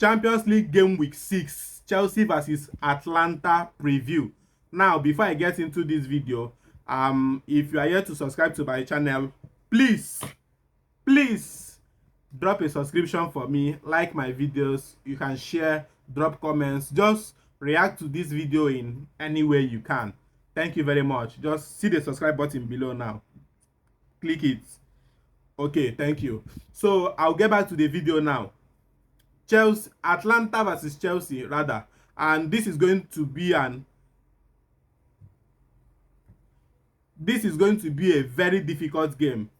Champions League game week 6, Chelsea versus Atalanta preview. Now, before I get into this video, if you are here to subscribe to my channel, please drop a subscription for me, like my videos. You can share, drop comments, just react to this video in any way you can. Thank you very much. Just see the subscribe button below now, click it. Okay, thank you. So I'll get back to the video now. Atalanta versus Chelsea rather, and this is going to be a very difficult game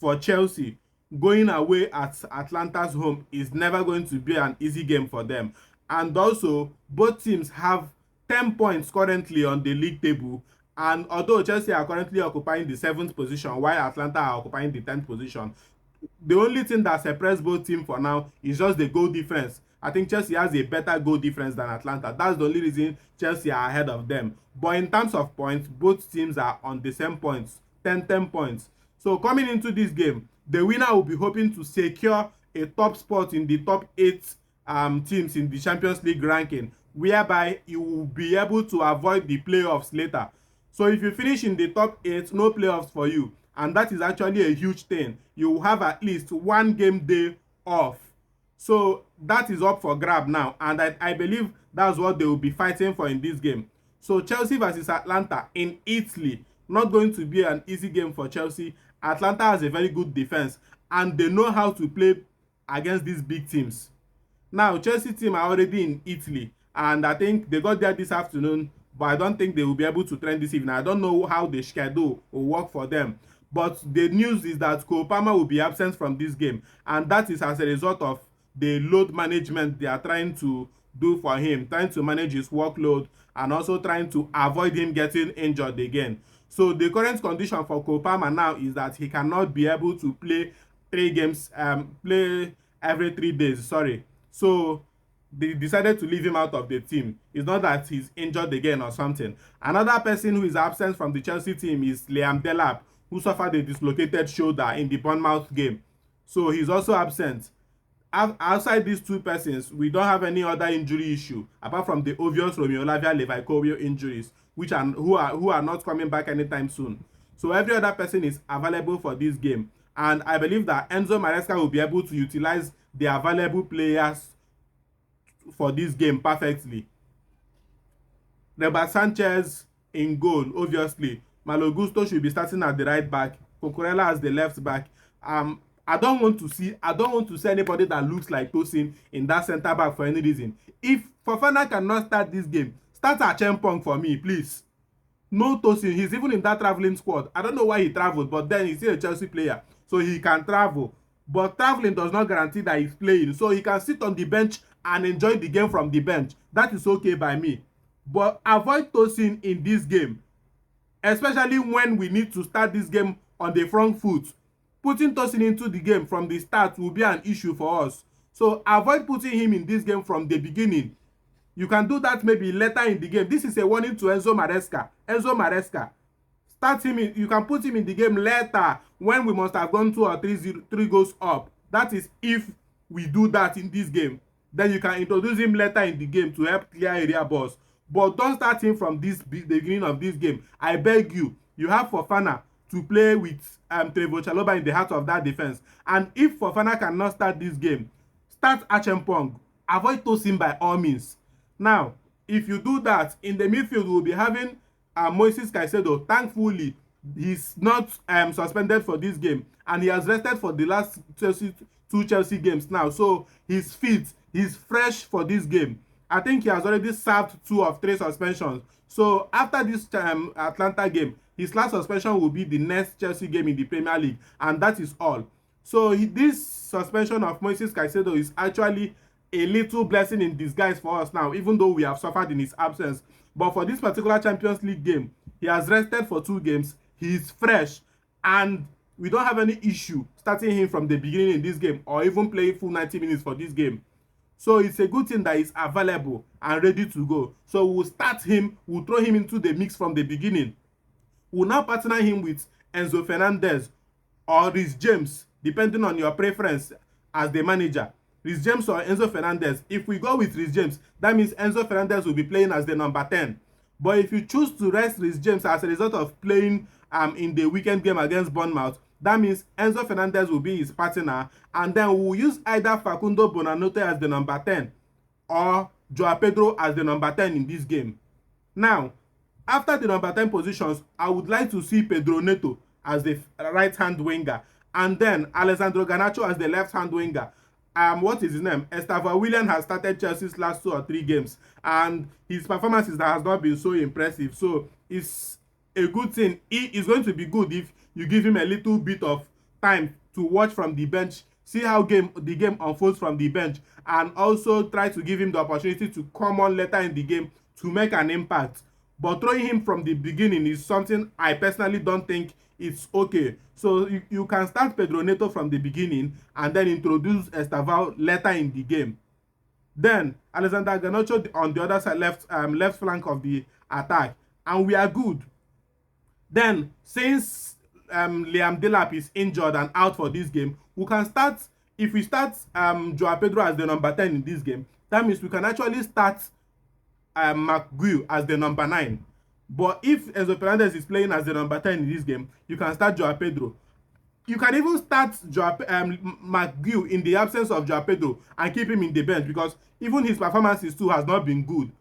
for Chelsea. Going away at Atlanta's home is never going to be an easy game for them. And also, both teams have 10 points currently on the league table. And although Chelsea are currently occupying the 7th position, while Atalanta are occupying the 10th position, the only thing that separates both teams for now is just the goal difference. I think Chelsea has a better goal difference than Atalanta. That's the only reason Chelsea are ahead of them. But in terms of points, both teams are on the same points, 10 points. So coming into this game, the winner will be hoping to secure a top spot in the top 8 teams in the Champions League ranking, whereby you will be able to avoid the playoffs later. So if you finish in the top 8, no playoffs for you. And that is actually a huge thing. You will have at least one game day off. So that is up for grab now. And I believe that's what they will be fighting for in this game. So Chelsea versus Atalanta in Italy. Not going to be an easy game for Chelsea. Atalanta has a very good defense. And they know how to play against these big teams. Now, Chelsea team are already in Italy. And I think they got there this afternoon. But I don't think they will be able to train this evening. I don't know how the schedule will work for them. But the news is that Cole Palmer will be absent from this game. And that is as a result of the load management they are trying to do for him. Trying to manage his workload and also trying to avoid him getting injured again. So the current condition for Cole Palmer now is that he cannot be able to play play every 3 days. Sorry. So they decided to leave him out of the team. It's not that he's injured again or something. Another person who is absent from the Chelsea team is Liam Delap, who suffered a dislocated shoulder in the Bournemouth game. So he's also absent. Outside these two persons, we don't have any other injury issue apart from the obvious Romeo Lavia Levaikovic injuries, who are not coming back anytime soon. So every other person is available for this game. And I believe that Enzo Maresca will be able to utilize the available players for this game perfectly. Robert Sanchez in goal, obviously. Malo Gusto should be starting at the right back. Cucurella as the left back. I don't want to see anybody that looks like Tosin in that centre back for any reason. If Fofana cannot start this game, start Achampong for me, please. No Tosin. He's even in that traveling squad. I don't know why he traveled, but then he's still a Chelsea player, so he can travel. But traveling does not guarantee that he's playing, so he can sit on the bench and enjoy the game from the bench. That is okay by me. But avoid Tosin in this game, especially when we need to start this game on the front foot. Putting Tosin into the game from the start will be an issue for us. So avoid putting him in this game from the beginning. You can do that maybe later in the game. This is a warning to Enzo Maresca. Enzo Maresca, start him in. You can put him in the game later when we must have gone 2 or 3 goals up. That is if we do that in this game. Then you can introduce him later in the game to help clear area balls. But don't start him from the beginning of this game. I beg you. You have Fofana to play with Trevoh Chalobah in the heart of that defense. And if Fofana cannot start this game, start Achampong. Avoid Tosin by all means. Now, if you do that, in the midfield, we'll be having Moises Caicedo. Thankfully, he's not suspended for this game. And he has rested for the last 2 Chelsea games now. So he's fit. He's fresh for this game. I think he has already served 2 of 3 suspensions. So after this Atlanta game, his last suspension will be the next Chelsea game in the Premier League. And that is all. So this suspension of Moises Caicedo is actually a little blessing in disguise for us now, even though we have suffered in his absence. But for this particular Champions League game, he has rested for 2 games. He is fresh. And we don't have any issue starting him from the beginning in this game or even playing full 90 minutes for this game. So it's a good thing that he's available and ready to go. So we'll start him, we'll throw him into the mix from the beginning. We'll now partner him with Enzo Fernandez or Reece James, depending on your preference as the manager. Reece James or Enzo Fernandez. If we go with Reece James, that means Enzo Fernandez will be playing as the number 10. But if you choose to rest Reece James as a result of playing in the weekend game against Bournemouth, that means Enzo Fernandez will be his partner, and then we'll use either Facundo Bonanote as the number 10 or Joao Pedro as the number 10 in this game. Now, after the number 10 positions, I would like to see Pedro Neto as the right-hand winger, and then Alessandro Garnacho as the left-hand winger. What is his name? Estevao Willian has started Chelsea's last 2 or 3 games, and his performances has not been so impressive. So it's a good thing. It is going to be good if you give him a little bit of time to watch from the bench, see how the game unfolds from the bench, and also try to give him the opportunity to come on later in the game to make an impact. But throwing him from the beginning is something I personally don't think it's okay. So you can start Pedro Neto from the beginning and then introduce Estevao later in the game. Then Alexander Garnacho on the other side, left flank of the attack, and we are good. Then since Liam Delap is injured and out for this game, we can start. If we start Joao Pedro as the number 10 in this game, that means we can actually start McGuire as the number 9. But if Enzo Fernandez is playing as the number 10 in this game, you can start Joao Pedro. You can even start McGuire in the absence of Joao Pedro and keep him in the bench, because even his performances too has not been good.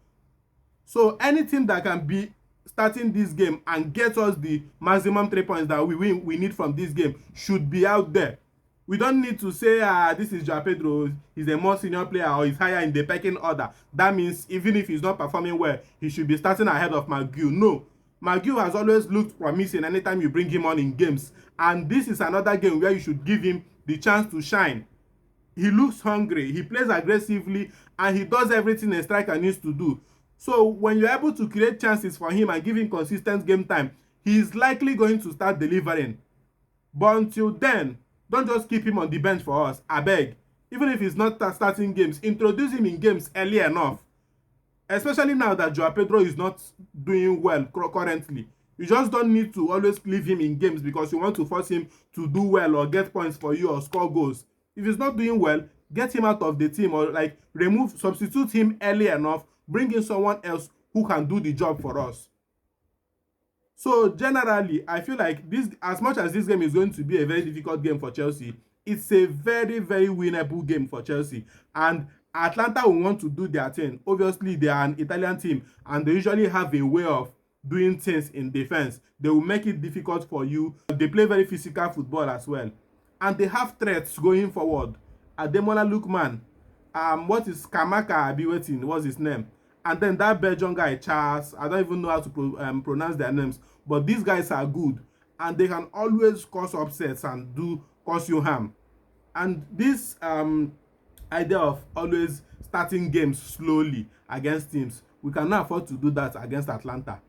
So anything that can be starting this game and get us the maximum 3 points that we need from this game should be out there. We don't need to say this is Joao Pedro, he's a more senior player or he's higher in the pecking order. That means even if he's not performing well, he should be starting ahead of McGuire. No, McGuire has always looked promising anytime you bring him on in games, and this is another game where you should give him the chance to shine. He looks hungry, he plays aggressively, and he does everything a striker needs to do. So when you're able to create chances for him and give him consistent game time, he is likely going to start delivering. But until then, don't just keep him on the bench for us, abeg. Even if he's not starting games, introduce him in games early enough. Especially now that Joao Pedro is not doing well currently. You just don't need to always leave him in games because you want to force him to do well or get points for you or score goals. If he's not doing well, get him out of the team, or substitute him early enough, bring in someone else who can do the job for us. So generally, I feel like this, as much as this game is going to be a very difficult game for Chelsea, it's a very, very winnable game for Chelsea. And Atalanta will want to do their thing. Obviously, they are an Italian team and they usually have a way of doing things in defense. They will make it difficult for you. They play very physical football as well. And they have threats going forward. Ademola Lookman, what is Kamaka what's his name? And then that Belgian guy, Charles, I don't even know how to pronounce their names, but these guys are good, and they can always cause upsets and cause you harm. And this idea of always starting games slowly against teams, we cannot afford to do that against Atalanta.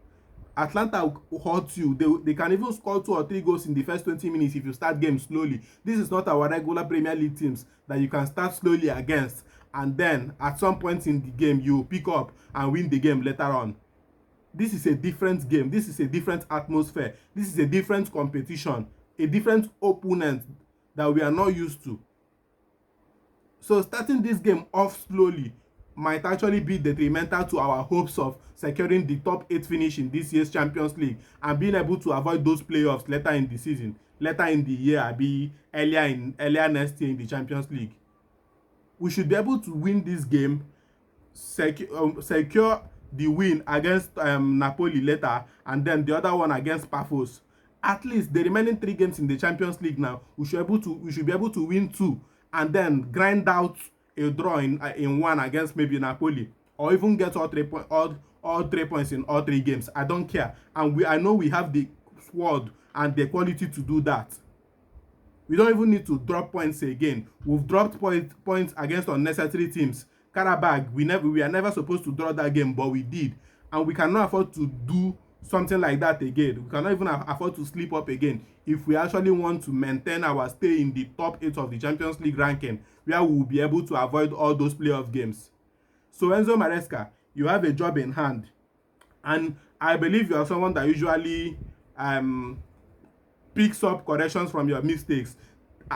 Atalanta will hurt you. They can even score 2 or 3 goals in the first 20 minutes if you start games slowly. This is not our regular Premier League teams that you can start slowly against, and then at some point in the game you pick up and win the game later on. This is a different game. This is a different atmosphere. This is a different competition, a different opponent that we are not used to. So starting this game off slowly might actually be detrimental to our hopes of securing the top 8 finish in this year's Champions League and being able to avoid those playoffs later in the season, later in the year, earlier next year in the Champions League. We should be able to win this game, secure the win against Napoli later, and then the other one against Paphos. At least the remaining 3 games in the Champions League now, we should be able to win 2 and then grind out a draw in 1 against maybe Napoli, or even get all 3 points in all 3 games. I don't care, and I know we have the squad and the quality to do that. We don't even need to drop points again. We've dropped points against unnecessary teams. Karabag, we are never supposed to draw that game, but we did. And we cannot afford to do something like that again. We cannot even afford to slip up again if we actually want to maintain our stay in the top 8 of the Champions League ranking, where we will be able to avoid all those playoff games. So Enzo Maresca, you have a job in hand. And I believe you are someone that usually picks up corrections from your mistakes.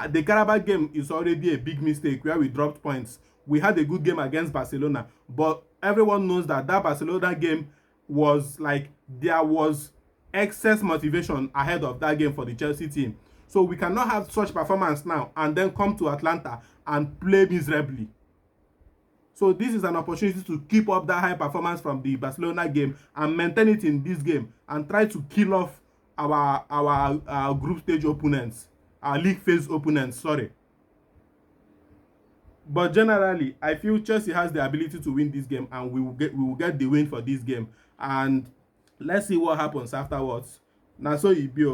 The Carabao game is already a big mistake where we dropped points. We had a good game against Barcelona, but everyone knows that that Barcelona game was like there was excess motivation ahead of that game for the Chelsea team. So we cannot have such performance now and then come to Atlanta and play miserably. So this is an opportunity to keep up that high performance from the Barcelona game and maintain it in this game and try to kill off our group stage opponents, our league phase opponents, sorry. But generally, I feel Chelsea has the ability to win this game and we will get the win for this game. And let's see what happens afterwards. Now so it be.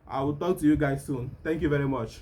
I will talk to you guys soon. Thank you very much.